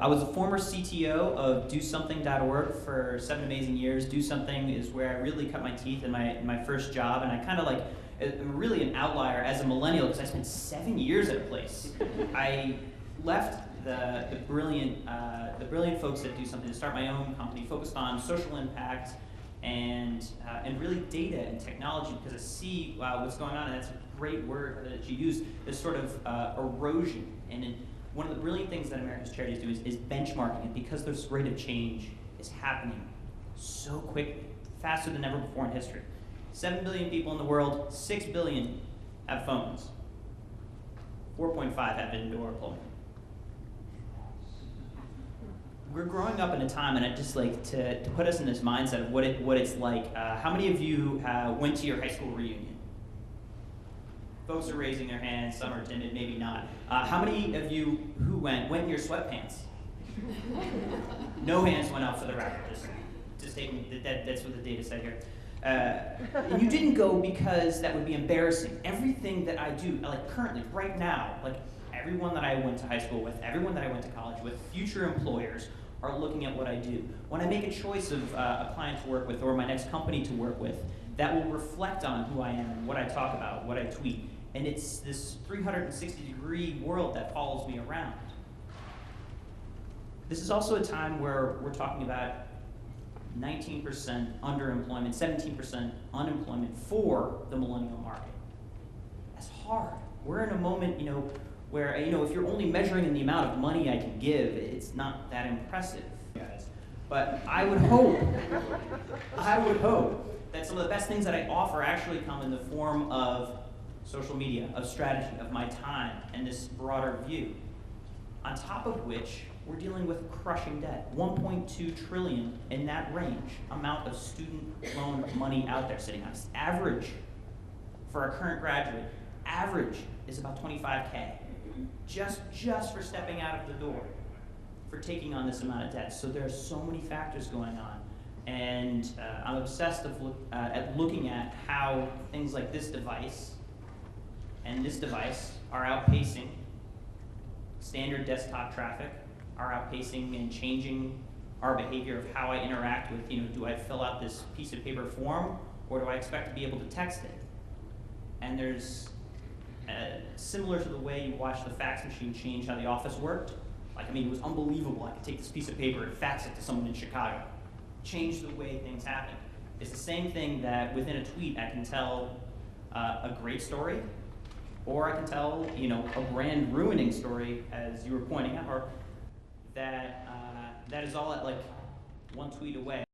I was a former CTO of DoSomething.org for 7 amazing years. Do Something is where I really cut my teeth in my first job, and I kind of like, I'm really an outlier as a millennial because I spent 7 years at a place. I left the brilliant folks that Do Something to start my own company, focused on social impact and really data and technology, because I see what's going on, and that's a great word that you use, this sort of erosion. And one of the brilliant things that America's Charities do is benchmarking it, because this rate of change is happening so quickly, faster than ever before in history. 7 billion people in the world, 6 billion have phones. 4.5 have indoor plumbing. We're growing up in a time, and I'd just like to put us in this mindset of what it's like. How many of you went to your high school reunion? Folks are raising their hands, some are timid, maybe not. How many of you who went in your sweatpants? No hands went up for the record, just taking, that's what the data said here. You didn't go because that would be embarrassing. Everything that I do, like currently, right now, like everyone that I went to high school with, everyone that I went to college with, future employers are looking at what I do. When I make a choice of a client to work with or my next company to work with, that will reflect on who I am and what I talk about, what I tweet. And it's this 360-degree world that follows me around. This is also a time where we're talking about 19% underemployment, 17% unemployment for the millennial market. That's hard. We're in a moment, where, if you're only measuring in the amount of money I can give, it's not that impressive, guys. But I would hope that some of the best things that I offer actually come in the form of social media, of strategy, of my time, and this broader view. On top of which, we're dealing with crushing debt. 1.2 trillion in that range amount of student loan money out there sitting on us. Average for a current graduate, average is about 25K. Just for stepping out of the door, for taking on this amount of debt. So there are so many factors going on. And I'm obsessed at looking at how things like this device and this device are outpacing standard desktop traffic, are outpacing and changing our behavior of how I interact with, do I fill out this piece of paper form, or do I expect to be able to text it? And there's, similar to the way you watch the fax machine change how the office worked. It was unbelievable. I could take this piece of paper and fax it to someone in Chicago. Change the way things happen. It's the same thing that within a tweet I can tell a great story, or I can tell, a brand ruining story, as you were pointing out, or that is all at one tweet away.